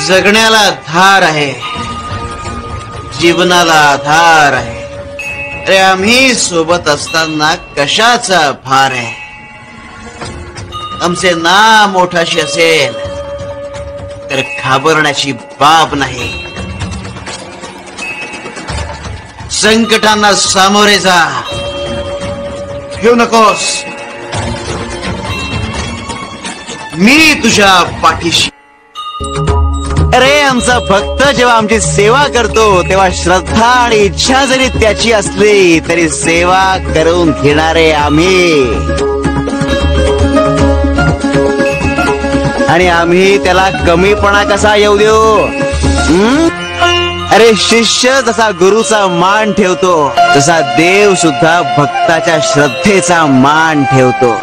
जगण्याला धार आहे, जीवनाला आधार आहे. अरे आम्ही सोबत असताना कशाचा भार आहे. आमचे नाम मोठाशी असेल तर घाबरण्याची बाब नाही. संकटांना सामोरे जा, घेऊ नकोस, मी तुझ्या पाठीशी. अरे आमचा भक्त जेव्हा आमची सेवा करतो तेव्हा श्रद्धा आणि इच्छा जरी त्याची असली तरी सेवा करून घेणारे आम्ही. आणि आम्ही त्याला कमीपणा कसा येऊ देऊ. अरे शिष्य जसा गुरुचा मान ठेवतो तसा देव सुद्धा भक्ताच्या श्रद्धेचा मान ठेवतो.